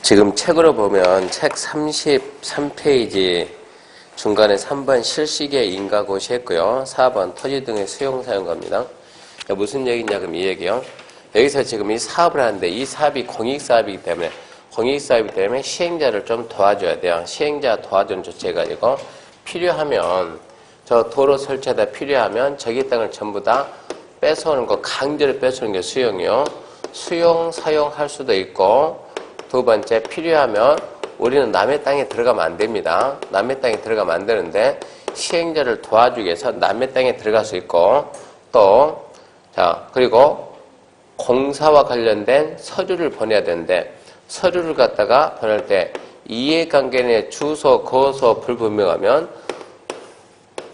지금 책으로 보면 책 33페이지 중간에 3번 실시계 인가고시 했고요. 4번 토지 등의 수용 사용 겁니다. 무슨 얘기냐 그럼 이 얘기요. 여기서 지금 이 사업을 하는데 이 사업이 공익사업이기 때문에 시행자를 좀 도와줘야 돼요. 시행자 도와주는 조치가 아니고 필요하면 저 도로 설치하다 필요하면 저기 땅을 전부 다 뺏어오는 거 강제로 뺏어오는 게 수용이요. 수용 사용할 수도 있고 두 번째 필요하면 우리는 남의 땅에 들어가면 안 됩니다. 남의 땅에 들어가면 안 되는데 시행자를 도와주기 위해서 남의 땅에 들어갈 수 있고 또 그리고 공사와 관련된 서류를 보내야 되는데 서류를 갖다가 보낼 때 이해관계인의 주소, 거소 불분명하면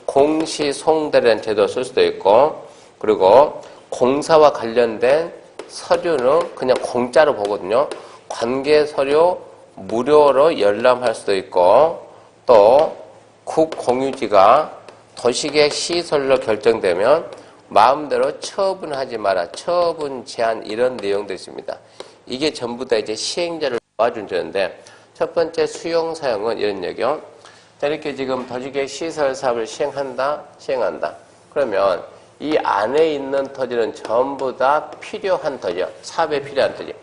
공시송달이라는 제도를 쓸 수도 있고 그리고 공사와 관련된 서류는 그냥 공짜로 보거든요. 관계서류 무료로 열람할 수도 있고 또 국공유지가 도시계획 시설로 결정되면 마음대로 처분하지 마라. 처분 제한 이런 내용도 있습니다. 이게 전부 다 이제 시행자를 도와준 자인데 첫 번째 수용 사용은 이런 얘기요. 자, 이렇게 지금 도시계획 시설 사업을 시행한다. 그러면 이 안에 있는 토지는 전부 다 필요한 토지요. 사업에 필요한 토지.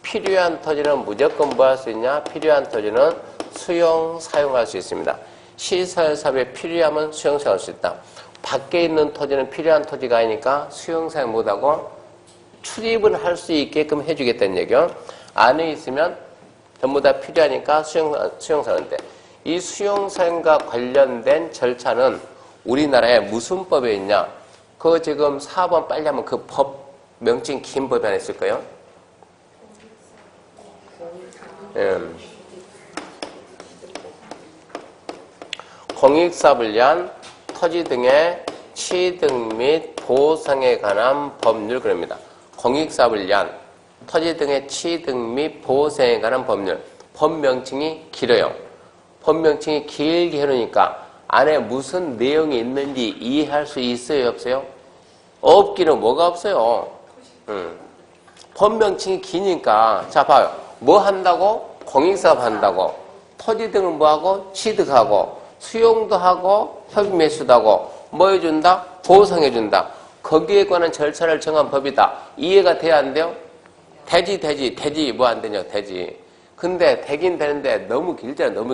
필요한 토지는 무조건 뭐 할 수 있냐? 필요한 토지는 수용 사용할 수 있습니다. 시설 사업에 필요하면 수용 사용할 수 있다. 밖에 있는 토지는 필요한 토지가 아니니까 수용 사용 못하고 출입은 할 수 있게끔 해주겠다는 얘기요. 안에 있으면 전부 다 필요하니까 수용 사용인데 이 수용 사용과 관련된 절차는 우리나라에 무슨 법에 있냐? 그거 지금 4번 빨리 하면 그 법 명칭 긴 법이 하나 있을 거예요. 공익사업을 위한 토지 등의 취득 및 보상에 관한 법률 그럽니다. 공익사업을 위한 토지 등의 취득 및 보상에 관한 법률. 법명칭이 길어요. 법명칭이 길게 해놓으니까 안에 무슨 내용이 있는지 이해할 수 있어요? 없어요? 없기는 뭐가 없어요. 법명칭이 기니까 자 봐요. 뭐 한다고? 공익사업 한다고. 토지 등을 뭐하고? 취득하고 수용도 하고 협의 매수도 하고 뭐 해준다? 보상해준다. 거기에 관한 절차를 정한 법이다. 이해가 돼야 안 돼요? 되지 뭐 안 되냐고 되지. 근데 되긴 되는데 너무 길잖아요.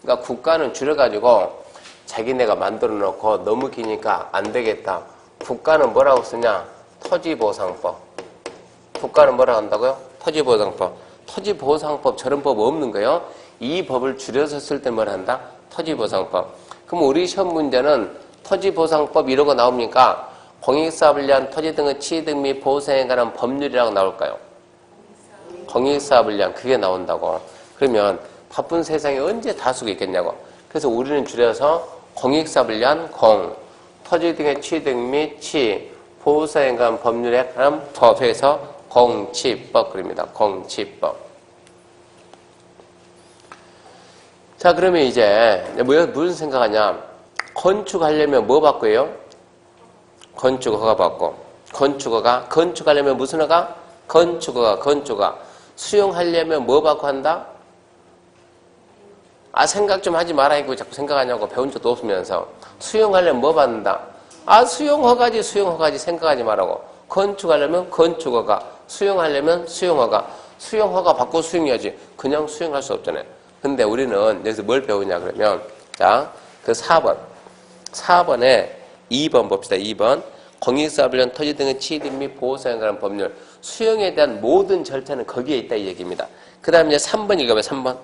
그러니까 국가는 줄여가지고 자기네가 만들어 놓고 너무 기니까 안 되겠다. 국가는 뭐라고 쓰냐? 토지보상법. 국가는 뭐라고 한다고요? 토지보상법. 토지보상법 저런 법 없는 거예요. 이 법을 줄여서 쓸 때 뭘 한다? 토지보상법. 그럼 우리 시험 문제는 토지보상법 이러고 나옵니까? 공익사업을 위한 토지 등의 취득 및 보상에 관한 법률이라고 나올까요? 공익사업을 위한 그게 나온다고. 그러면 바쁜 세상에 언제 다 쓰고 있겠냐고. 그래서 우리는 줄여서 공익사업을 위한 공, 토지 등의 취득 및 보상에 관한 법률에 관한 법에서 공치법 그럽니다. 공치법. 자, 그러면 이제 무슨 생각하냐? 건축하려면 뭐 받고 해요? 건축허가 받고. 건축하려면 무슨 허가? 건축허가. 수용하려면 뭐 받고 한다? 생각 좀 하지 마라 이거 자꾸 생각하냐고 배운 적도 없으면서. 수용하려면 뭐 받는다? 수용허가지 생각하지 말라고. 건축하려면 건축허가. 수용하려면 수용허가. 수용허가 받고 수용해야지. 그냥 수용할 수 없잖아요. 근데 우리는 여기서 뭘 배우냐 그러면 자, 그 4번에 2번 봅시다. 2번. 공익사업을 위한 토지 등의 취득 및 보상에 관한 법률. 수용에 대한 모든 절차는 거기에 있다 이 얘기입니다. 그 다음에 이제 3번 읽어봐요. 3번.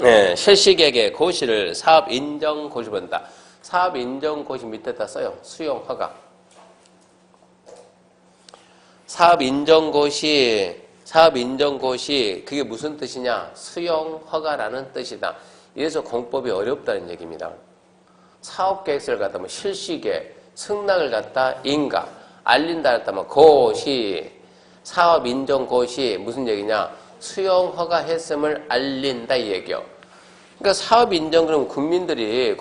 네, 실시계획의 고시를 사업 인정 고시 본다. 사업 인정 고시 밑에다 써요. 수용 허가. 사업 인정 고시 그게 무슨 뜻이냐? 수용 허가라는 뜻이다. 이래서 공법이 어렵다는 얘기입니다. 사업 계획서를 갖다 뭐 실시계획, 승낙을 갖다 인가, 알린다 했다면 고시, 사업 인정 고시 무슨 얘기냐? 수용 허가 했음을 알린다 이 얘기요. 그러니까 사업 인정 그러면 국민들이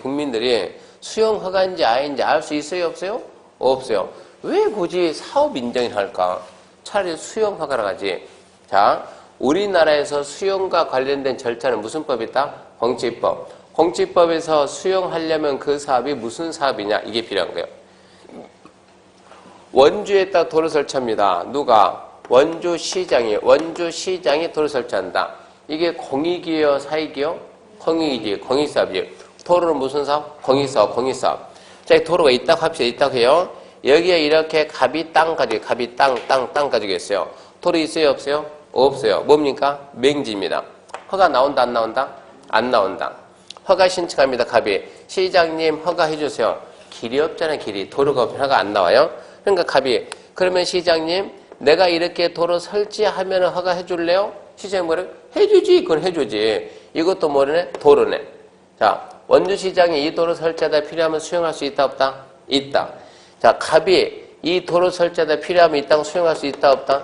수용 허가인지 아닌지 알 수 있어요, 없어요? 없어요. 왜 굳이 사업 인정을 할까? 차라리 수용 허가를 하지. 자, 우리나라에서 수용과 관련된 절차는 무슨 법이 있다? 공지법. 공지법에서 수용하려면 그 사업이 무슨 사업이냐? 이게 필요한 거예요. 원주에다 도로 설치합니다. 누가? 원주시장이 도로 설치한다. 이게 공익이에요, 사익이요? 공익이지, 공익사업이에요. 도로는 무슨 사업? 공익사업, 공익사업. 자, 이 도로가 있다고 합시다. 있다고 해요. 여기에 이렇게 갑이 땅 가지고 있어요. 도로 있어요, 없어요? 없어요. 뭡니까? 맹지입니다. 허가 나온다, 안 나온다? 안 나온다. 허가 신청합니다, 갑이. 시장님, 허가해 주세요. 길이 없잖아요, 길이. 도로가 없으면 허가 안 나와요. 그러니까 갑이. 그러면 시장님, 내가 이렇게 도로 설치하면 허가해 줄래요? 시장님 뭐래? 해주지. 그건 해주지. 이것도 뭐네? 도로네. 자, 원주시장이 이 도로 설치하다 필요하면 수용할 수 있다, 없다? 있다. 자, 갑이 이 도로 설치하다 필요하면 있다고 수용할 수 있다, 없다?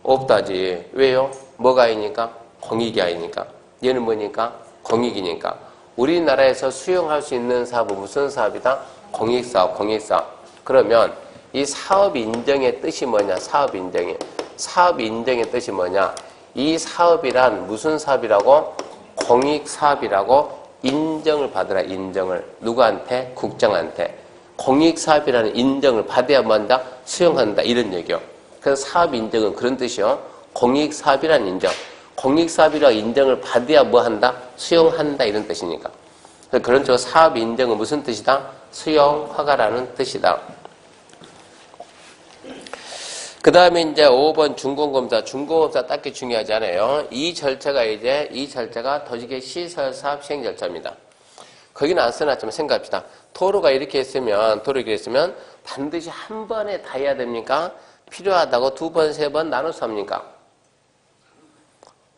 없다지. 왜요? 뭐가 아니니까? 공익이 아니니까. 얘는 뭐니까? 공익이니까. 우리나라에서 수용할 수 있는 사업은 무슨 사업이다? 공익사업, 공익사업. 그러면 이 사업 인정의 뜻이 뭐냐? 사업 인정의. 사업 인정의 뜻이 뭐냐? 이 사업이란 무슨 사업이라고? 공익사업이라고 인정을 받으라, 인정을. 누구한테? 국정한테. 공익사업이라는 인정을 받아야 한다? 수용한다. 이런 얘기요. 그래서 사업 인정은 그런 뜻이요. 공익사업이라는 인정. 공익사업이라는 인정을 받아야 뭐 한다? 수용한다. 이런 뜻이니까. 그런 쪽으로 사업 인정은 무슨 뜻이다? 수용 허가라는 뜻이다. 그 다음에 이제 5번 준공검사. 준공검사 딱히 중요하지 않아요. 이 절차가 도시계 시설사업 시행 절차입니다. 거기는 안 써놨지만 생각합시다. 도로가 이렇게 있으면 반드시 한 번에 다 해야 됩니까? 필요하다고 두 번, 세 번 나눠서 합니까?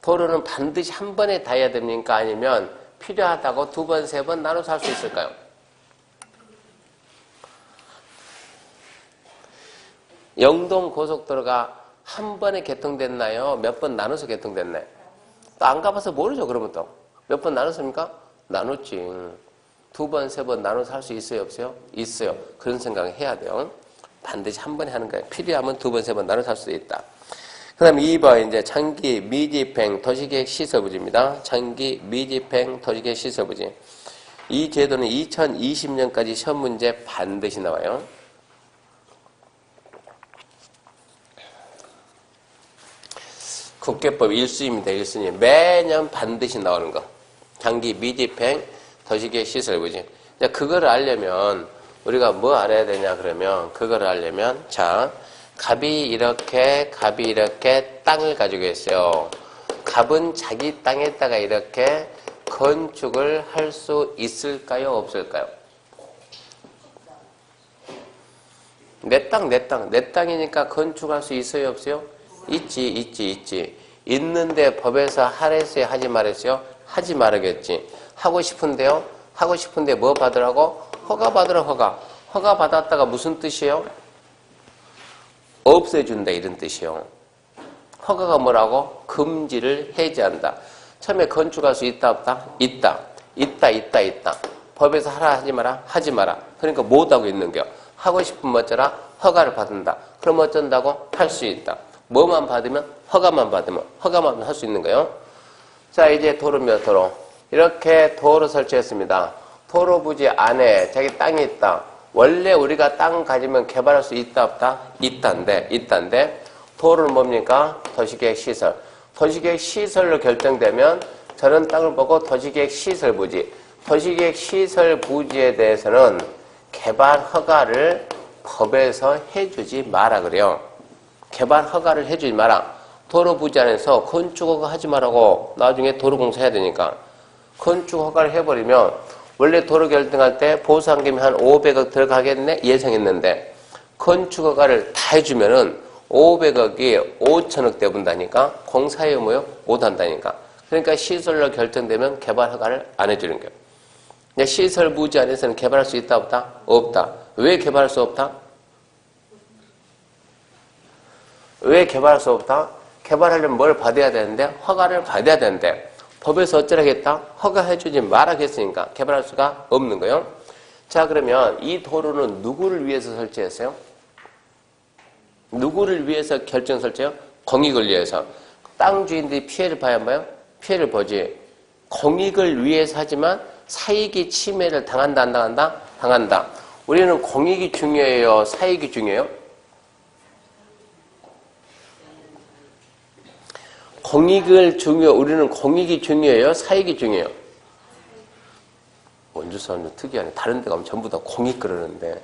도로는 반드시 한 번에 다 해야 됩니까? 아니면 필요하다고 두 번, 세 번 나눠서 할 수 있을까요? 영동 고속도로가 한 번에 개통됐나요? 몇 번 나눠서 개통됐나요? 또 안 가봐서 모르죠, 그러면 또. 몇 번 나눴습니까? 나눴지. 두 번, 세 번 나눠서 할 수 있어요, 없어요? 있어요. 그런 생각을 해야 돼요. 반드시 한 번에 하는 거예요. 필요하면 두 번, 세 번 나눠서 할 수도 있다. 그 다음에 2번, 이제 장기 미집행 도시계획 시설부지입니다. 장기 미집행 도시계획 시설부지. 이 제도는 2020년까지 시험 문제 반드시 나와요. 국회법 1수입니다. 1수님. 매년 반드시 나오는 거. 장기 미집행 도시계획 시설부지. 자, 그거를 알려면 우리가 뭐 알아야 되냐 그러면 그거를 알려면 자, 갑이 이렇게 땅을 가지고 있어요. 갑은 자기 땅에다가 이렇게 건축을 할 수 있을까요? 없을까요? 내 땅이니까 건축할 수 있어요? 없어요? 있지. 있는데 법에서 하랬어요? 하지 말았어요? 하지 말았겠지. 하고 싶은데요? 하고 싶은데 뭐 받으라고? 허가 받으라, 허가. 허가 받았다가 무슨 뜻이에요? 없애준다, 이런 뜻이에요. 허가가 뭐라고? 금지를 해제한다. 처음에 건축할 수 있다, 없다? 있다. 법에서 하라, 하지 마라? 하지 마라. 그러니까 못하고 있는 거요. 하고 싶으면 어쩌라? 허가를 받는다. 그럼 어쩐다고? 할 수 있다. 뭐만 받으면? 허가만 할 수 있는 거예요. 자, 이제 도로입니다, 도로. 이렇게 도로 설치했습니다. 도로 부지 안에 자기 땅이 있다. 원래 우리가 땅 가지면 개발할 수 있다, 없다? 있단데. 도로는 뭡니까? 도시계획 시설. 도시계획 시설로 결정되면 저런 땅을 보고 도시계획 시설 부지. 도시계획 시설 부지에 대해서는 개발 허가를 법에서 해주지 마라 그래요. 개발 허가를 해주지 마라. 도로 부지 안에서 건축 허가 하지 말라고 나중에 도로 공사해야 되니까. 건축 허가를 해버리면 원래 도로 결정할 때 보수환경이 한 500억 들어가겠네 예상했는데 건축 허가를 다 해주면은 500억이 5천억 대 본다니까 공사에 뭐요? 못한다니까. 그러니까 시설로 결정되면 개발 허가를 안 해주는 거예요. 근데 시설 부지 안에서는 개발할 수 있다 없다? 없다. 왜 개발할 수 없다? 왜 개발할 수 없다? 개발하려면 뭘 받아야 되는데? 허가를 받아야 되는데 법에서 어쩌라겠다? 허가해주지 말라겠으니까 개발할 수가 없는 거예요. 자, 그러면 이 도로는 누구를 위해서 설치했어요? 누구를 위해서 결정 설정해요? 공익을 위해서. 땅 주인들이 피해를 봐야 안 봐요? 피해를 보지. 공익을 위해서 하지만 사익이 침해를 당한다, 안 당한다? 당한다. 우리는 공익이 중요해요? 사익이 중요해요? 우리는 공익이 중요해요? 사익이 중요해요? 원주 사람들 특이하네. 다른 데 가면 전부 다 공익 그러는데.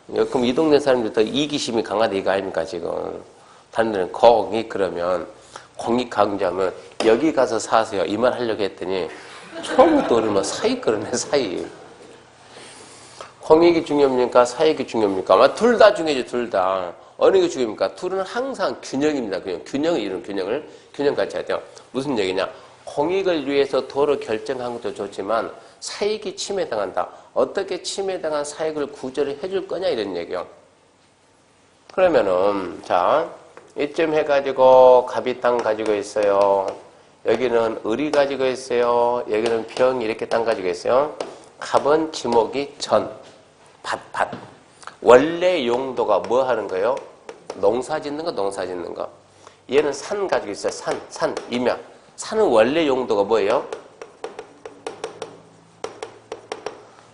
그럼 이 동네 사람들 더 이기심이 강하다 이거 아닙니까, 지금? 다른 데는 공익 그러면, 공익 강조하면, 여기 가서 사세요. 이 말 하려고 했더니, 처음부터 그러면 사익 그러네, 사익. 공익이 중요합니까? 사익이 중요합니까? 아마 둘 다 중요하죠, 둘 다. 어느 게 중요합니까? 둘은 항상 균형입니다. 균형을 이룬 균형 같이 해야 돼요. 무슨 얘기냐? 공익을 위해서 도로 결정한 것도 좋지만 사익이 침해당한다. 어떻게 침해당한 사익을 구제를 해줄 거냐 이런 얘기요. 그러면은 자 이쯤 해가지고 갑이 땅 가지고 있어요. 여기는 을이 가지고 있어요. 여기는 병이 이렇게 땅 가지고 있어요. 갑은 지목이 전, 밭. 원래 용도가 뭐 하는 거예요? 농사 짓는 거, 농사 짓는 거. 얘는 산 가지고 있어요. 산, 임야. 산은 원래 용도가 뭐예요?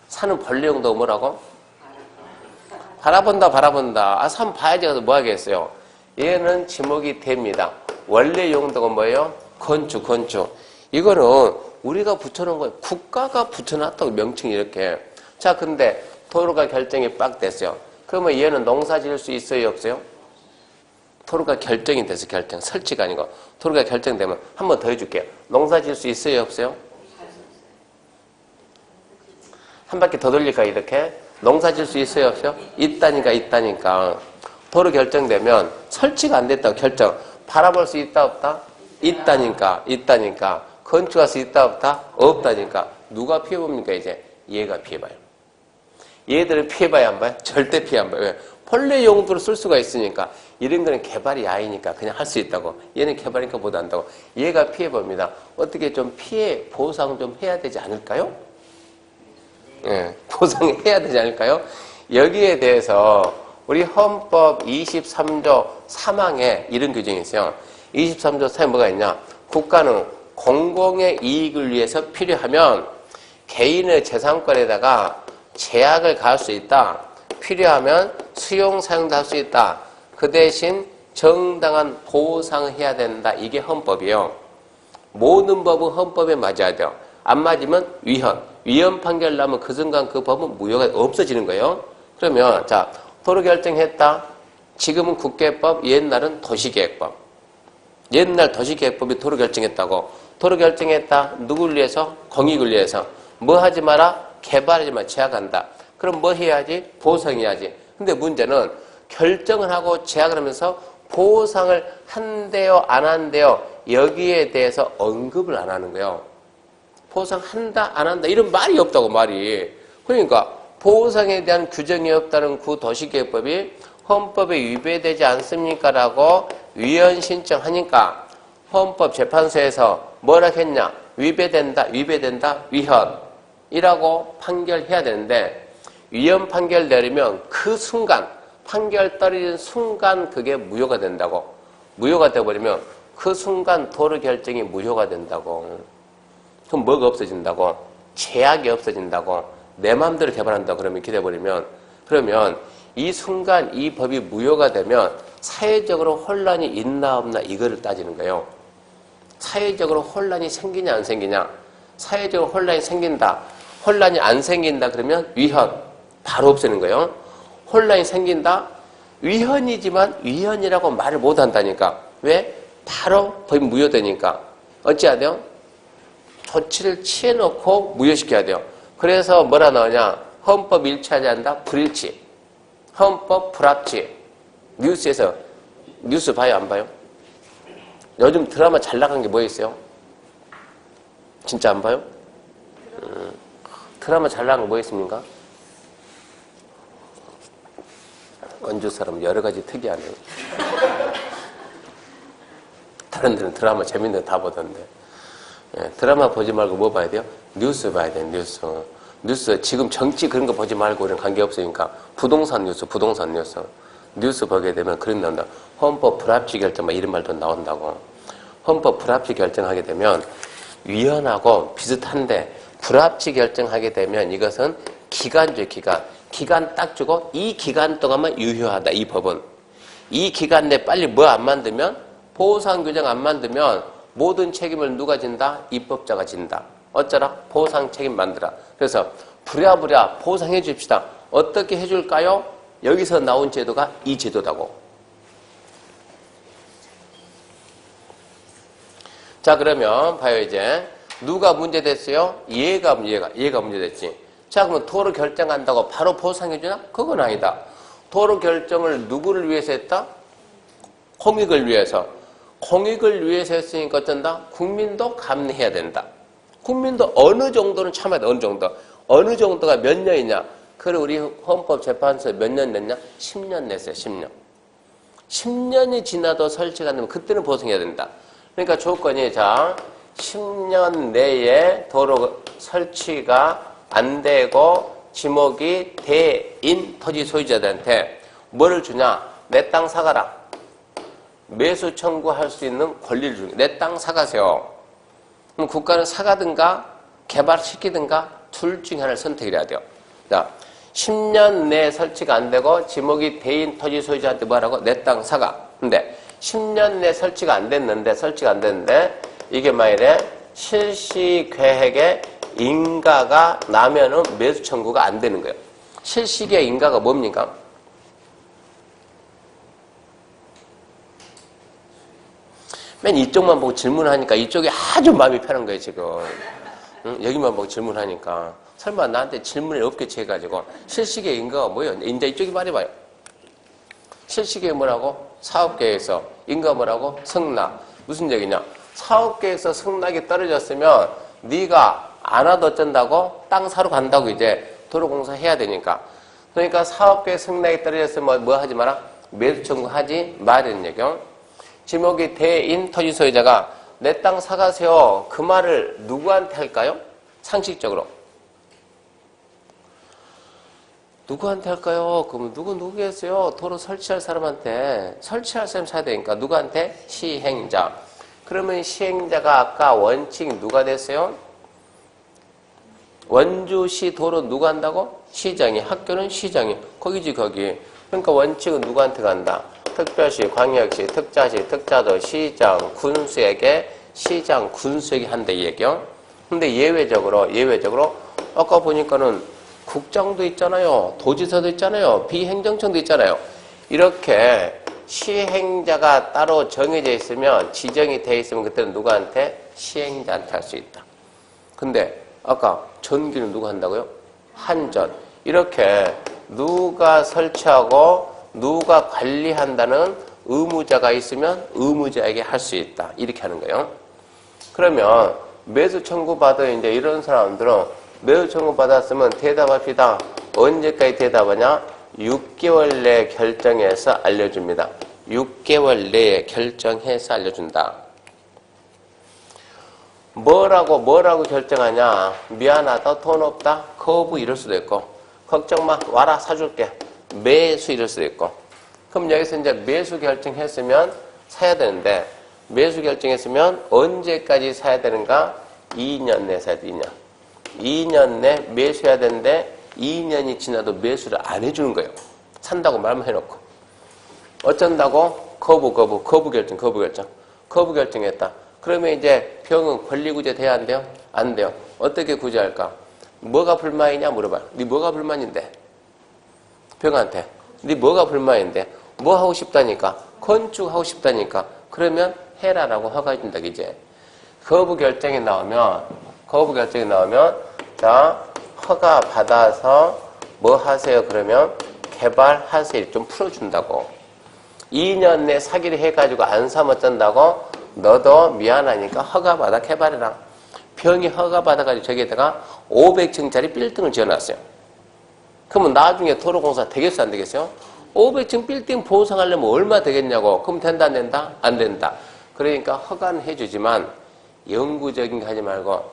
산은 본래 용도가 뭐라고? 바라본다. 산 봐야지 가서 뭐 하겠어요? 얘는 지목이 됩니다. 원래 용도가 뭐예요? 건축. 이거는 우리가 붙여놓은 거예요. 국가가 붙여놨다고 명칭이 이렇게. 자, 근데 도로가 결정이 빡 됐어요. 그러면 얘는 농사 지을 수 있어요, 없어요? 도로가 결정이 돼서 설치가 아니고 도로가 결정되면 한 번 더 해줄게요. 농사 지을 수 있어요, 없어요? 한 바퀴 더 돌릴까 이렇게? 농사 지을 수 있어요, 없어요? 있다니까. 도로 결정되면 설치가 안 됐다고 결정. 바라볼 수 있다, 없다? 있다니까. 건축할 수 있다, 없다? 없다니까. 누가 피해봅니까, 이제? 얘가 피해봐요. 얘들은 피해봐야 안 봐요? 절대 피해 안 봐요. 왜? 본래 용도로 쓸 수가 있으니까. 이런 거는 개발이 야이니까 그냥 할 수 있다고. 얘는 개발이니까 못 한다고. 얘가 피해봅니다. 어떻게 좀 피해 보상 좀 해야 되지 않을까요? 예, 보상해야 되지 않을까요? 여기에 대해서 우리 헌법 23조 3항에 이런 규정이 있어요. 23조 3항에 뭐가 있냐? 국가는 공공의 이익을 위해서 필요하면 개인의 재산권에다가 제약을 가할 수 있다. 필요하면 수용, 사용도 할 수 있다. 그 대신 정당한 보상을 해야 된다. 이게 헌법이에요. 모든 법은 헌법에 맞아야 돼요. 안 맞으면 위헌 판결 나면 그 순간 그 법은 무효가 없어지는 거예요. 그러면 자 도로 결정했다. 지금은 국계법, 옛날은 도시계획법. 옛날 도시계획법이 도로 결정했다고. 도로 결정했다. 누구를 위해서? 공익을 위해서. 뭐 하지 마라? 개발하지 마. 제약한다. 그럼 뭐 해야지? 보상해야지. 근데 문제는 결정을 하고 제약을 하면서 보상을 한대요, 안 한대요. 여기에 대해서 언급을 안 하는 거예요. 보상한다, 안 한다. 이런 말이 없다고, 말이. 그러니까 보상에 대한 규정이 없다는 구도시계획법이 헌법에 위배되지 않습니까? 라고 위헌 신청하니까 헌법재판소에서 뭐라 했냐? 위배된다, 위헌이라고 판결해야 되는데 위헌 판결 내리면 그 순간, 판결 떨어지는 순간 그게 무효가 된다고. 무효가 돼버리면 그 순간 도로 결정이 무효가 된다고. 그럼 뭐가 없어진다고? 제약이 없어진다고. 내 마음대로 개발한다고 그러면 기대버리면. 그러면 이 순간 이 법이 무효가 되면 사회적으로 혼란이 있나 없나 이거를 따지는 거예요. 사회적으로 혼란이 생기냐 안 생기냐. 사회적으로 혼란이 생긴다. 혼란이 안 생긴다 그러면 위헌. 바로 없애는 거예요. 혼란이 생긴다. 위헌이지만 위헌이라고 말을 못 한다니까. 왜? 바로 법이 무효되니까. 어찌해야 돼요? 조치를 취해놓고 무효시켜야 돼요. 그래서 뭐라 나오냐? 헌법 일치하지 않는다? 불일치. 헌법 불합치. 뉴스에서 뉴스 봐요? 안 봐요? 요즘 드라마 잘 나간 게 뭐 있어요? 진짜 안 봐요? 드라마 잘 나간 거 뭐 있습니까? 원주 사람 여러 가지 특이하네요. 다른 데는 드라마 재밌는 거 다 보던데. 예, 드라마 보지 말고 뭐 봐야 돼요? 뉴스 봐야 돼요, 뉴스. 뉴스, 지금 정치 그런 거 보지 말고 우리는 관계없으니까. 부동산 뉴스. 뉴스 보게 되면 그런 나온다. 헌법 불합치 결정 막 이런 말도 나온다고. 헌법 불합치 결정하게 되면 위헌하고 비슷한데 불합치 결정하게 되면 이것은 기간제 기간. 기간 딱 주고 이 기간 동안만 유효하다. 이 법은. 이 기간 내에 빨리 뭐 안 만들면 보상 규정 안 만들면 모든 책임을 누가 진다? 입법자가 진다. 어쩌라? 보상 책임 만들어. 그래서 부랴부랴 보상해 줍시다. 어떻게 해줄까요? 여기서 나온 제도가 이 제도다고. 자, 그러면 봐요. 이제 누가 문제됐어요? 얘가 문제됐지. 자, 그러면 도로 결정한다고 바로 보상해주나? 그건 아니다. 도로 결정을 누구를 위해서 했다? 공익을 위해서. 공익을 위해서 했으니까 어쩐다? 국민도 감내해야 된다. 국민도 어느 정도는 참아야 돼. 어느 정도. 어느 정도가 몇 년이냐? 그래, 우리 헌법재판소에 몇 년 냈냐? 10년 냈어요. 10년. 10년이 지나도 설치가 안 되면 그때는 보상해야 된다. 그러니까 조건이, 자, 10년 내에 도로 설치가 안 되고 지목이 대인 토지 소유자들한테 뭐를 주냐? 내 땅 사가라. 매수 청구할 수 있는 권리를 주는 내 땅 사가세요. 그럼 국가는 사가든가 개발시키든가 둘 중에 하나를 선택을 해야 돼요. 자, 10년 내에 설치가 안 되고 지목이 대인 토지 소유자한테 뭐라고? 내 땅 사가. 근데 10년 내에 설치가 안 됐는데 이게 만일에 실시 계획에 인가가 나면은 매수 청구가 안 되는 거예요. 실시계획 인가가 뭡니까? 맨 이쪽만 보고 질문하니까 이쪽이 아주 마음이 편한 거예요, 지금. 응? 여기만 보고 질문하니까. 설마 나한테 질문을 없게 해가지고. 실시계획 인가가 뭐예요? 이제 이쪽이 말해봐요. 실시계획 뭐라고? 사업계획서. 인가 뭐라고? 승낙. 무슨 얘기냐? 사업계획서 승낙이 떨어졌으면 네가 안 와도 어쩐다고? 땅 사러 간다고 이제 도로공사 해야 되니까. 그러니까 사업계획 승낙이 떨어졌으면 뭐 하지 마라? 매수 청구하지 말라는 얘기요. 지목이 대인 토지 소유자가 내 땅 사가세요. 그 말을 누구한테 할까요? 상식적으로. 누구한테 할까요? 그럼 누구겠어요? 도로 설치할 사람한테. 설치할 사람 사야 되니까. 누구한테? 시행자. 그러면 시행자가 아까 원칙 누가 됐어요? 원주시 도로 누가 한다고? 시장이. 학교는 시장이. 거기지 거기. 그러니까 원칙은 누구한테 간다? 특별시, 광역시, 특자시, 특자도, 시장, 군수에게 시장, 군수에게 한다 이 얘기요. 근데 예외적으로 아까 보니까는 국장도 있잖아요. 도지사도 있잖아요. 비행정청도 있잖아요. 이렇게 시행자가 따로 정해져 있으면 지정이 돼 있으면 그때는 누구한테? 시행자한테 할 수 있다. 근데 아까 전기는 누가 한다고요? 한전. 이렇게 누가 설치하고 누가 관리한다는 의무자가 있으면 의무자에게 할 수 있다. 이렇게 하는 거예요. 그러면 매수 청구 받은 이제 이런 사람들은 매수 청구 받았으면 대답합시다. 언제까지 대답하냐? 6개월 내에 결정해서 알려줍니다. 6개월 내에 결정해서 알려준다. 뭐라고 결정하냐? 미안하다, 돈 없다, 거부 이럴 수도 있고, 걱정 마, 와라, 사줄게. 매수 이럴 수도 있고. 그럼 여기서 이제 매수 결정했으면 사야 되는데, 매수 결정했으면 언제까지 사야 되는가? 2년 내에 사야 돼, 2년. 2년 내 매수해야 되는데, 2년이 지나도 매수를 안 해주는 거예요. 산다고 말만 해놓고. 어쩐다고? 거부 결정했다. 그러면 이제 병은 권리구제 돼야 안 돼요? 안 돼요. 어떻게 구제할까? 뭐가 불만이냐 물어봐요. 네 뭐가 불만인데? 병한테. 네 뭐가 불만인데? 뭐 하고 싶다니까? 건축하고 싶다니까? 그러면 해라라고 허가해준다, 이제. 거부 결정이 나오면, 자, 허가 받아서 뭐 하세요? 그러면 개발하세요. 좀 풀어준다고. 2년 내 사기를 해가지고 안 사면 어쩐다고? 너도 미안하니까 허가받아 개발해라. 병이 허가받아가지고 저기에다가 500층짜리 빌딩을 지어놨어요. 그러면 나중에 도로공사 되겠어 안 되겠어요? 500층 빌딩 보상하려면 얼마 되겠냐고. 그럼 된다 안 된다? 안 된다. 그러니까 허가는 해주지만 영구적인 거 하지 말고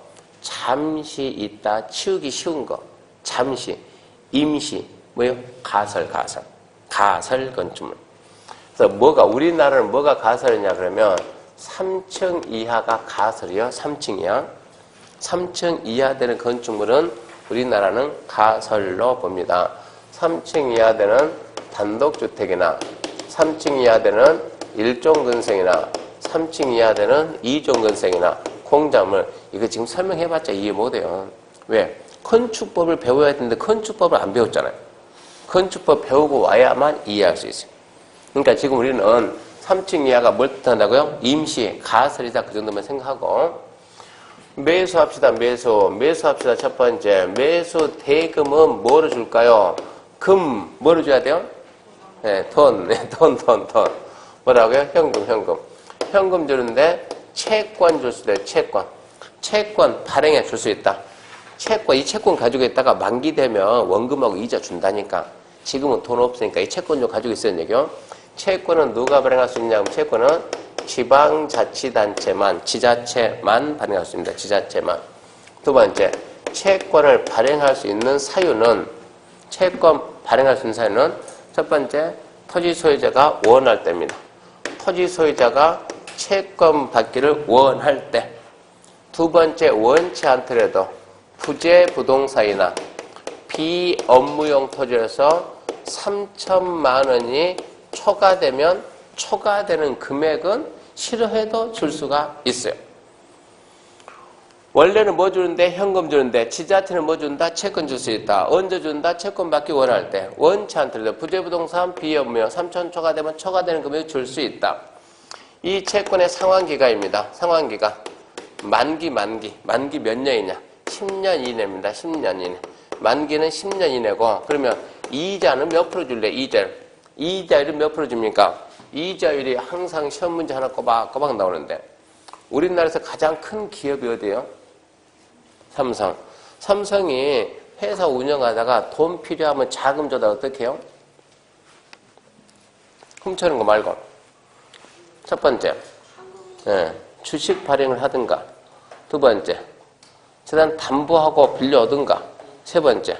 잠시 있다 치우기 쉬운 거. 잠시, 임시, 뭐요? 가설. 가설 건축물. 그래서 우리나라는 뭐가 가설이냐 그러면 3층 이하가 가설이요. 3층 이하. 3층 이하 되는 건축물은 우리나라는 가설로 봅니다. 3층 이하 되는 단독주택이나 3층 이하 되는 1종 건생이나 3층 이하 되는 2종 건생이나 공작물, 이거 지금 설명해봤자 이해 못해요. 왜? 건축법을 배워야 되는데 건축법을 안 배웠잖아요. 건축법 배우고 와야만 이해할 수 있어요. 그러니까 지금 우리는 3층 이하가 뭘 뜻한다고요? 임시, 가설이다, 그 정도만 생각하고. 매수합시다. 매수합시다. 첫 번째, 매수 대금은 뭐로 줄까요? 뭐로 줘야 돼요? 네, 돈. 뭐라고요? 현금 주는데 채권 줄 수도 있어요. 채권 발행해 줄 수 있다. 이 채권 가지고 있다가 만기 되면 원금하고 이자 준다니까. 지금은 돈 없으니까 이 채권 좀 가지고 있어야 얘기요. 채권은 누가 발행할 수 있냐면 채권은 지방자치단체만, 지자체만 발행할 수 있습니다. 지자체만. 두 번째, 채권을 발행할 수 있는 사유는, 첫 번째, 토지 소유자가 원할 때입니다. 토지 소유자가 채권 받기를 원할 때. 두 번째, 원치 않더라도 부재 부동산이나 비업무용 토지에서 3천만 원이 초과되면 초과되는 금액은 싫어해도 줄 수가 있어요. 원래는 뭐 주는데? 현금 주는데, 지자체는 뭐 준다? 채권 줄 수 있다. 언제 준다? 채권 받기 원할 때. 원치 않더라도 부재부동산 비업무용 3천 초과되면 초과되는 금액을 줄 수 있다. 이 채권의 상환기간입니다. 상환기간. 만기 몇 년이냐? 10년 이내입니다. 10년 이내. 만기는 10년 이내고, 그러면 이자는 몇 프로 줄래? 이자율이 몇 프로 줍니까? 이자율이 항상 시험 문제 하나 꼬박꼬박 나오는데, 우리나라에서 가장 큰 기업이 어디예요? 삼성이 회사 운영하다가 돈 필요하면 자금 줘다 어떻게 해요? 훔쳐는 거 말고. 첫 번째, 주식 발행을 하든가. 두 번째, 재단 담보하고 빌려 오든가. 세 번째,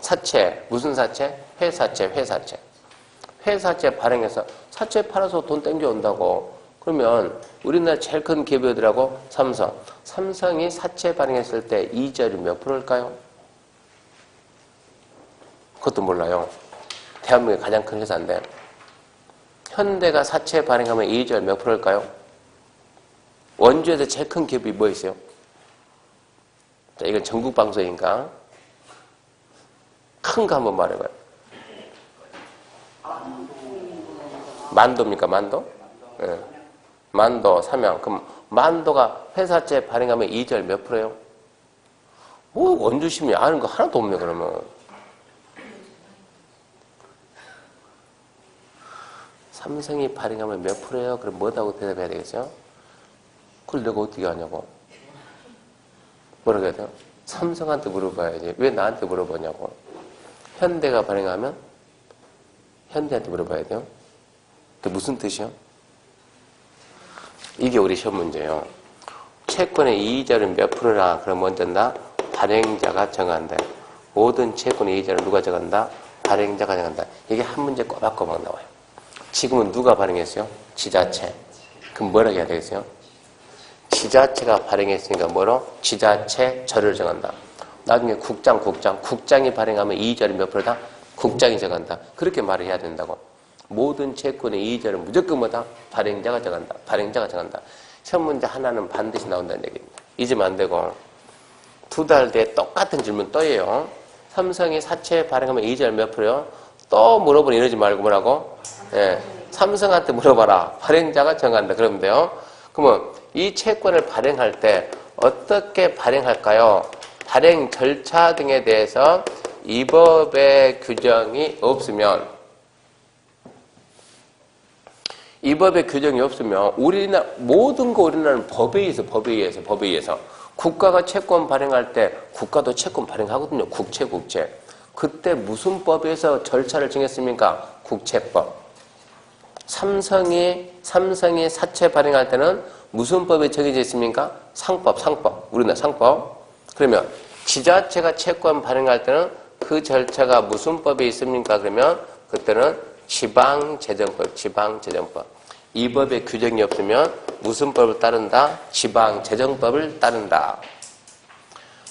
사채. 무슨 사채? 회사채. 회사채 발행해서 사채 팔아서 돈 땡겨온다고. 그러면 우리나라 제일 큰 기업이 어디라고? 삼성이 사채 발행했을 때 이자율이 몇 프로일까요? 그것도 몰라요. 대한민국의 가장 큰 회사인데. 현대가 사채 발행하면 이자율 몇 프로일까요? 원주에서 제일 큰 기업이 뭐 있어요? 자, 이건 전국 방송이니까 큰 거 한번 말해봐요. 만도입니까? 만도? 네. 만도, 삼양. 그럼 만도가 회사채 발행하면 이자율 몇 프로예요? 원주시민이 아는 거 하나도 없네, 그러면. 삼성이 발행하면 몇 프로예요? 그럼 뭐라고 대답해야 되겠어요? 그걸 내가 어떻게 하냐고. 뭐라고 해야 돼요? 삼성한테 물어봐야지. 왜 나한테 물어보냐고. 현대가 발행하면 현대한테 물어봐야 돼요. 그게 무슨 뜻이요? 이게 우리 시험 문제예요. 채권의 이자율은 몇 프로나 그럼 언제나 발행자가 정한다. 모든 채권의 이자를 누가 정한다? 발행자가 정한다. 이게 한 문제 꼬박꼬박 나와요. 지금은 누가 발행했어요? 지자체. 그럼 뭐라고 해야 되겠어요? 지자체가 발행했으니까 뭐로? 지자체절을 정한다. 나중에 국장이 발행하면 이자율이 몇 프로다? 국장이 정한다. 그렇게 말을 해야 된다고. 모든 채권의 이자를 무조건 뭐다? 발행자가 정한다. 시험 문제 하나는 반드시 나온다는 얘기입니다. 잊으면 안 되고. 2달 뒤에 똑같은 질문 또 해요. 삼성이 사채 발행하면 이자율 몇 프로요? 또 물어보니 이러지 말고 뭐라고? 삼성한테 물어봐라. 발행자가 정한다. 그러면 돼요. 그러면 이 채권을 발행할 때 어떻게 발행할까요? 발행 절차 등에 대해서 이 법의 규정이 없으면 우리나라 모든 거 우리나라는 법에 의해서 국가가 채권 발행할 때 국가도 채권 발행하거든요. 국채. 그때 무슨 법에서 절차를 정했습니까? 국채법. 삼성이 사채 발행할 때는 무슨 법에 정해져 있습니까? 상법. 우리나라 상법. 그러면 지자체가 채권 발행할 때는 그 절차가 무슨 법에 있습니까? 그러면 그때는 지방재정법, 지방재정법. 이 법에 규정이 없으면 무슨 법을 따른다? 지방재정법을 따른다.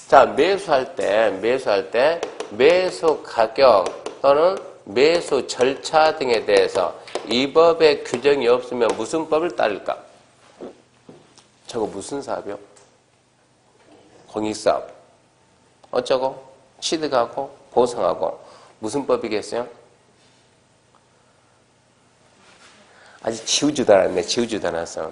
자, 매수할 때 매수 가격 또는 매수 절차 등에 대해서 이 법에 규정이 없으면 무슨 법을 따를까? 저거 무슨 사업이요? 공익사업. 어쩌고? 취득하고 보상하고. 무슨 법이겠어요? 아직 지우지도 않았네. 지우지도 않았어.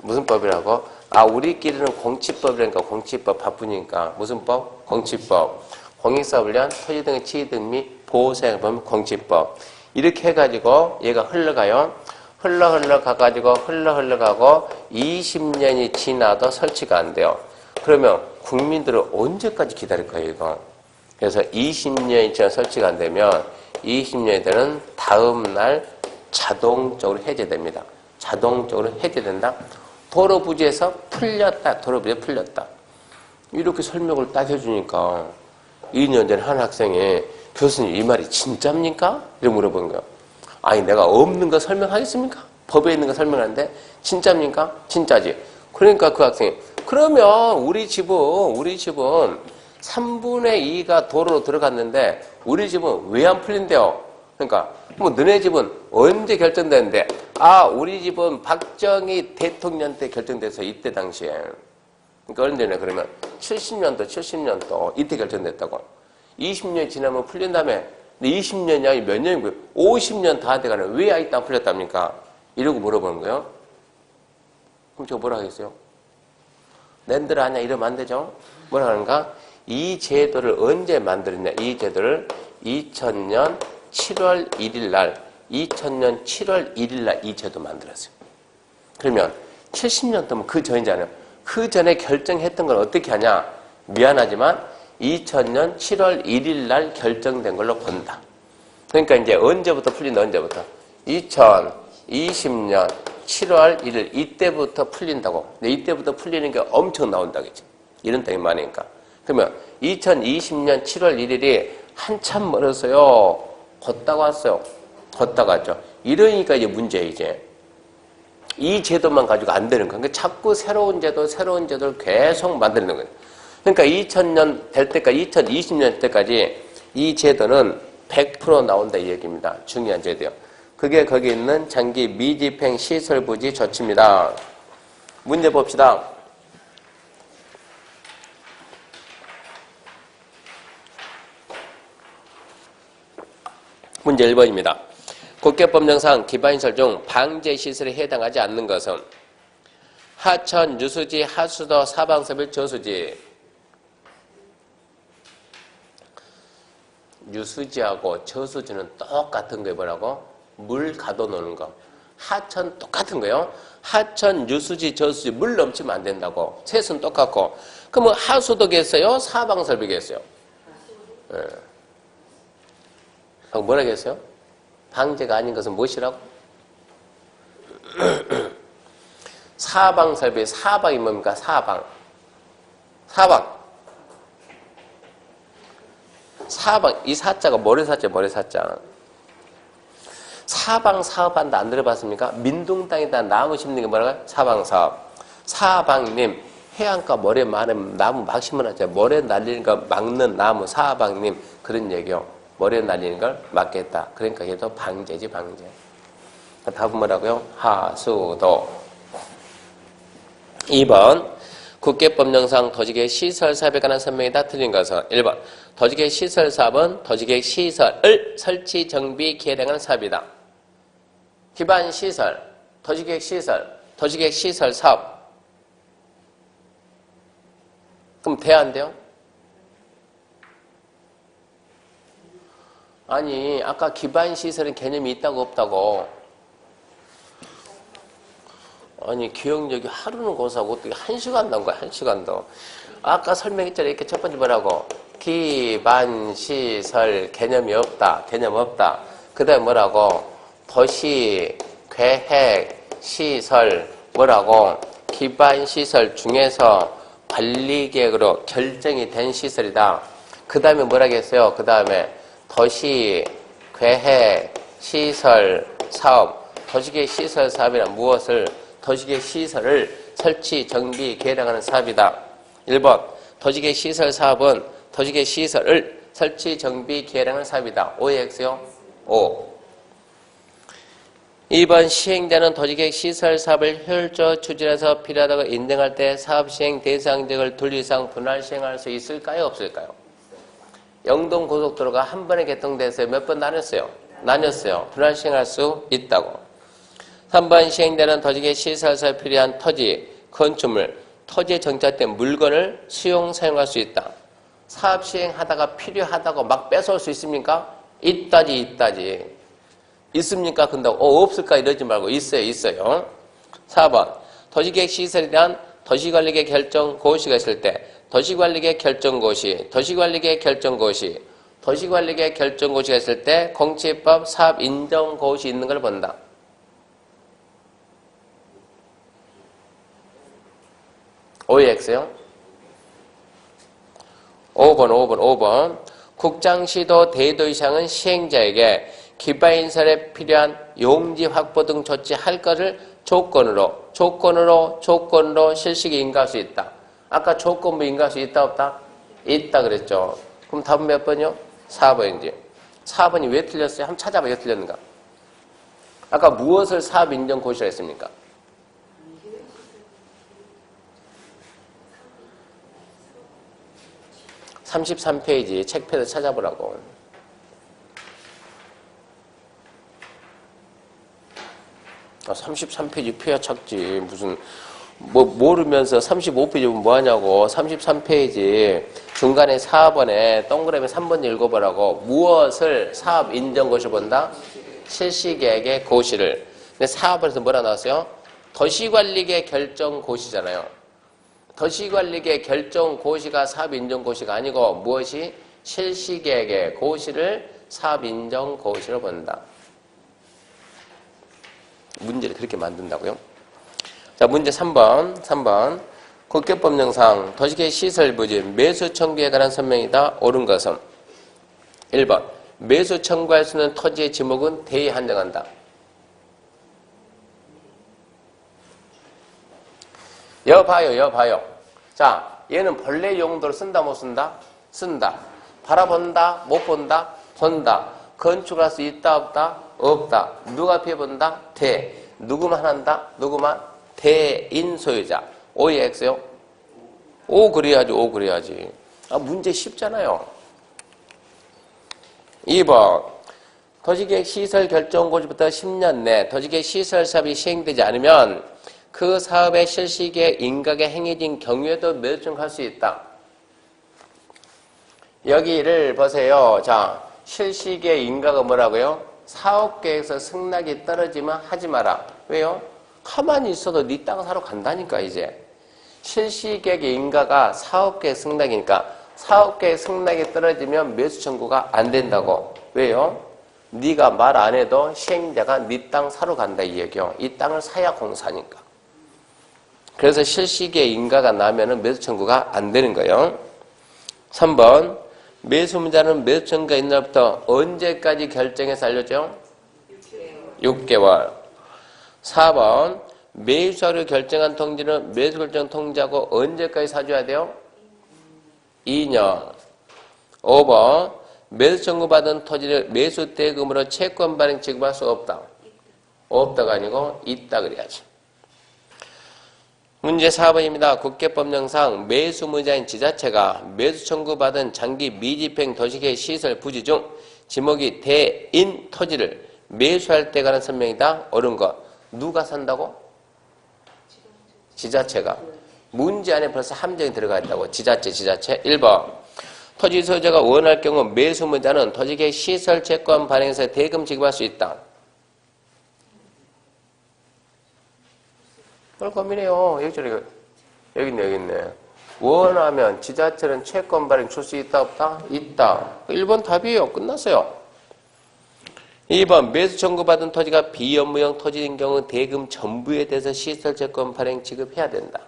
무슨 법이라고? 아, 우리끼리는 공치법이라니까. 공치법 바쁘니까. 무슨 법? 공치법. 공익사업을 위한 토지 등의 취득 및 보호사항을 보면 공치법. 이렇게 해가지고 얘가 흘러가요. 흘러가가지고 흘러가고 20년이 지나도 설치가 안 돼요. 그러면 국민들은 언제까지 기다릴 거예요, 이거? 그래서 20년이 지나 설치가 안 되면 20년이 되는 다음 날 자동적으로 해제됩니다. 자동적으로 해제된다. 도로 부지에서 풀렸다. 도로 부지에 풀렸다. 이렇게 설명을 딱 해주니까 2년 전에 한 학생이 교수님 이 말이 진짜입니까? 이렇게 물어보는 거예요. 아니 내가 없는 거 설명하겠습니까? 법에 있는 거 설명하는데 진짜입니까? 진짜지. 그러니까 그 학생이 그러면 우리 집은 3분의 2가 도로로 들어갔는데 우리 집은 왜 안 풀린대요? 그러니까 뭐 너네 집은 언제 결정됐는데 아 우리 집은 박정희 대통령 때 결정돼서 이때 당시에 그러니까 언제냐 그러면 70년도 이때 결정됐다고 20년이 지나면 풀린다며 근데 20년이 몇 년이고요? 50년 다 돼가네 왜 아직도 안 풀렸답니까? 이러고 물어보는 거예요. 그럼 저거 뭐라 하겠어요? 낸들 아냐 이러면 안 되죠? 뭐라 하는가? 이 제도를 언제 만들었냐 이 제도를 2000년 7월 1일 날 이 제도 만들었어요. 그러면 70년 동안 그 전이잖아요. 그 전에 결정했던 걸 어떻게 하냐? 미안하지만 2000년 7월 1일 날 결정된 걸로 본다. 그러니까 이제 언제부터 풀린다, 언제부터? 2020년 7월 1일, 이때부터 풀린다고. 근데 이때부터 풀리는 게 엄청 나온다겠지. 이런 땅이 많으니까. 그러면 2020년 7월 1일이 한참 멀었어요. 걷다가 왔어요. 걷다가 왔죠. 이러니까 이제 문제예요, 이제. 이 제도만 가지고 안 되는 거예요. 그러니까 자꾸 새로운 제도를 계속 만드는 거예요. 그러니까 2000년 될 때까지, 2020년 때까지 이 제도는 100% 나온다 이 얘기입니다. 중요한 제도요. 그게 거기 있는 장기 미집행 시설 부지 조치입니다. 문제 봅시다. 문제 1번입니다. 국회법령상 기반시설 중 방제시설에 해당하지 않는 것은 하천, 유수지, 하수도, 사방섭일, 저수지. 유수지하고 저수지는 똑같은 거예요. 뭐라고? 물 가둬놓는 거. 하천 똑같은 거예요. 하천, 유수지, 저수지 물 넘치면 안 된다고. 셋은 똑같고. 그럼 하수도겠어요? 사방설비겠어요? 예. 뭐라겠어요? 방제가 아닌 것은 무엇이라고? 사방설비, 사방이 뭡니까? 사방. 이 사자가 모래사자. 사방 사업한다 안 들어봤습니까? 민둥 땅에다 나무 심는 게 뭐라고요? 사방 사업. 사방님, 해안가 모래 많으면 나무 막 심어놨죠. 모래 날리는 거 막는 나무, 사방님. 그런 얘기요. 모래 날리는 걸 막겠다. 그러니까 얘도 방제지, 방제. 답은 뭐라고요? 하수도. 2번. 국계법령상 도시계획 시설 사업에 관한 설명이 다 틀린 것은 1번. 도시계획 시설 사업은 도시계획 시설을 설치, 정비, 개량하는 사업이다. 기반 시설, 도시계획 시설 사업. 그럼 돼야 안 돼요? 아니, 아까 기반 시설은 개념이 있다고 없다고. 아니 기억력이 하루는 고사하고 어떻게 1시간 난 거야 1시간도. 아까 설명했잖아요. 이렇게 첫 번째 뭐라고? 기반시설 개념이 없다. 개념 없다. 그 다음에 뭐라고? 도시 계획 시설 뭐라고? 기반시설 중에서 관리계획으로 결정이 된 시설이다. 그 다음에 뭐라겠어요? 그 다음에 도시, 계획, 시설, 사업. 도시계획 시설 사업이란 무엇을? 도시계획 시설을 설치, 정비, 개량하는 사업이다. 1번 도시계획 시설 사업은 도시계획 시설을 설치, 정비, 개량하는 사업이다. O의 X요? O. 2번 시행자는 도시계획 시설 사업을 효율적으로 추진해서 필요하다고 인정할 때 사업 시행 대상 지역을 둘 이상 분할 시행할 수 있을까요? 없을까요? 영동고속도로가 한 번에 개통돼서 몇 번 나눴어요? 나눴어요. 분할 시행할 수 있다고. 3번 시행자는 도시계획 시설 사업에 필요한 토지, 건축물, 토지에 정착된 물건을 수용, 사용할 수 있다. 사업 시행하다가 필요하다고 막 뺏어올 수 있습니까? 있다지. 있습니까? 근데 없을까? 이러지 말고 있어요. 4번 도시계획 시설에 대한 도시관리계획 결정 고시가 있을 때 도시관리계획 결정 고시, 도시관리계획 결정 고시, 도시관리계획 결정 고시가 있을 때 공시법 사업 인정 고시 있는 걸 본다. OX요? 5번. 국장시도 대도시장은 시행자에게 기반인설에 필요한 용지 확보 등 조치할 것을 조건으로 실시에 인가할 수 있다. 아까 조건부 인가할 수 있다 없다? 있다 그랬죠. 그럼 답은 몇 번이요? 4번이지. 4번이 왜 틀렸어요? 한번 찾아봐. 왜 틀렸는가? 아까 무엇을 사업 인정 고시라 했습니까? 33페이지 책패드 찾아보라고. 아, 33페이지 펴야 찾지. 무슨 모르면서 35페이지 보면 뭐하냐고. 33페이지 중간에 4번에 동그라미 3번 읽어보라고. 무엇을 사업 인정 고시를 본다? 실시계획의 고시를. 근데 사업에서 뭐라 나왔어요? 도시관리계획 결정 고시잖아요. 도시관리계획 결정 고시가 사업 인정 고시가 아니고 무엇이? 실시계획의 고시를 사업 인정 고시로 본다. 문제를 그렇게 만든다고요? 자, 문제 3번. 국계법령상 도시계획 시설 부지 매수 청구에 관한 설명이다. 옳은 것은 1번 매수 청구할 수 있는 토지의 지목은 대의 한정한다. 여봐요. 자, 얘는 본래 용도로 쓴다 못 쓴다? 쓴다. 바라본다 못 본다? 본다. 건축할 수 있다 없다? 없다. 누가 피해본다? 대. 누구만 한다? 누구만? 대인 소유자. O의 X요? O 그래야지. 아, 문제 쉽잖아요. 2번 도시계획 시설 결정 고시부터 10년 내 도시계획 시설 사업이 시행되지 않으면 그 사업의 실시계획 인가가 행해진 경우에도 매수 청구할 수 있다. 여기를 보세요. 자, 실시계획 인가가 뭐라고요? 사업계획에서 승낙이 떨어지면 하지 마라. 왜요? 가만히 있어도 네 땅 사러 간다니까 이제. 실시계획의 인가가 사업계획 승낙이니까 사업계획 승낙이 떨어지면 매수 청구가 안 된다고. 왜요? 네가 말 안 해도 시행자가 네 땅 사러 간다 이 얘기요. 이 땅을 사야 공사니까. 그래서 실시계획 인가가 나면은 매수 청구가 안 되는 거예요. 3번 매수문자는 매수 청구가 있는 날부터 언제까지 결정해서 알려줘? 6개월. 4번 매수하려 결정한 통지는 매수 결정 통지하고 언제까지 사줘야 돼요? 2년. 5번 매수 청구받은 토지를 매수 대금으로 채권 발행 지급할 수 없다. 없다가 아니고 있다 그래야지. 문제 4번입니다. 국계법령상 매수무자인 지자체가 매수 청구받은 장기 미집행 도시계획 시설 부지 중 지목이 대인 토지를 매수할 때 관한 설명이다. 옳은 것. 누가 산다고? 지자체가. 문제 안에 벌써 함정이 들어가 있다고. 지자체. 1번 토지 소유자가 원할 경우 매수무자는 도시계획 시설 채권 발행에서 대금 지급할 수 있다. 뭘 고민해요. 여기 있네. 원하면 지자체는 채권 발행 줄 수 있다 없다? 있다. 1번 답이에요. 끝났어요. 2번 매수 청구받은 토지가 비업무용 토지인 경우 대금 전부에 대해서 시설 채권 발행 지급해야 된다.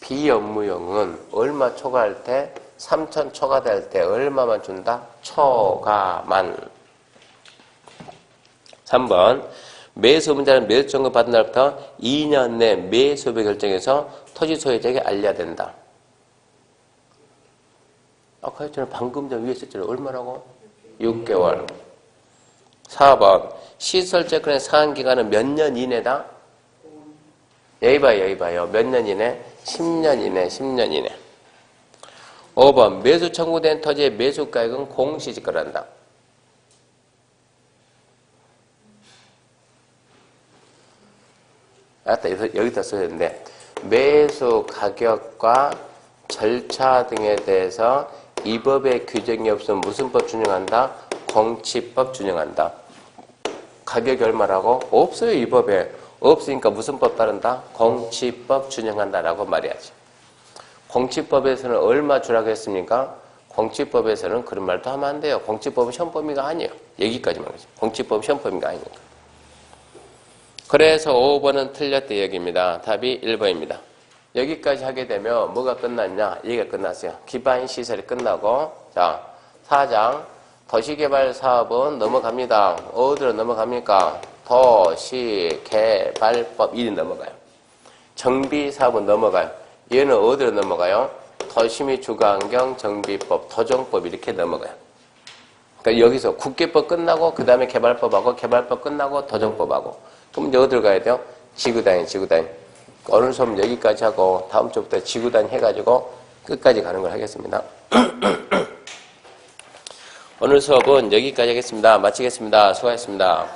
비업무용은 얼마 초과할 때? 3천 초과될 때 얼마만 준다? 초과만. 3번 매수업자는 매수청구 받은 날부터 2년 내 매수업을 결정해서 토지 소유자에게 알려야 된다. 아까 했잖아요. 방금 전 위에 썼잖아요. 얼마라고? 6개월. 4번 시설재건의 상한기간은 몇 년 이내다? 여기 봐요. 몇 년 이내? 10년 이내, 10년 이내. 5번 매수 청구된 토지의 매수가액은 공시지가한다. 여기다 써야 되는데 매수 가격과 절차 등에 대해서 이 법의 규정이 없으면 무슨 법 준용한다? 공시법 준용한다. 가격이 얼마라고? 없어요. 이 법에. 없으니까 무슨 법 따른다? 공시법 준용한다라고 말해야지. 공시법에서는 얼마 주라고 했습니까? 공시법에서는 그런 말도 하면 안 돼요. 공시법은 시험 범위가 아니에요. 여기까지만 하죠. 공시법은 시험 범위가 아니니까. 그래서 5번은 틀렸대 여기입니다. 답이 1번입니다. 여기까지 하게 되면 뭐가 끝났냐? 얘기가 끝났어요. 기반시설이 끝나고 자 4장 도시개발 사업은 넘어갑니다. 어디로 넘어갑니까? 도시개발법 1이 넘어가요. 정비사업은 넘어가요. 얘는 어디로 넘어가요? 도시및 주거환경 정비법, 도정법 이렇게 넘어가요. 그러니까 여기서 국계법 끝나고 그 다음에 개발법하고 개발법 끝나고 도정법하고 그럼 이제 어디로 가야 돼요? 지구단위. 오늘 수업 여기까지 하고 다음 주부터 지구단위 해가지고 끝까지 가는 걸 하겠습니다. 오늘 수업은 여기까지 하겠습니다. 마치겠습니다. 수고하셨습니다.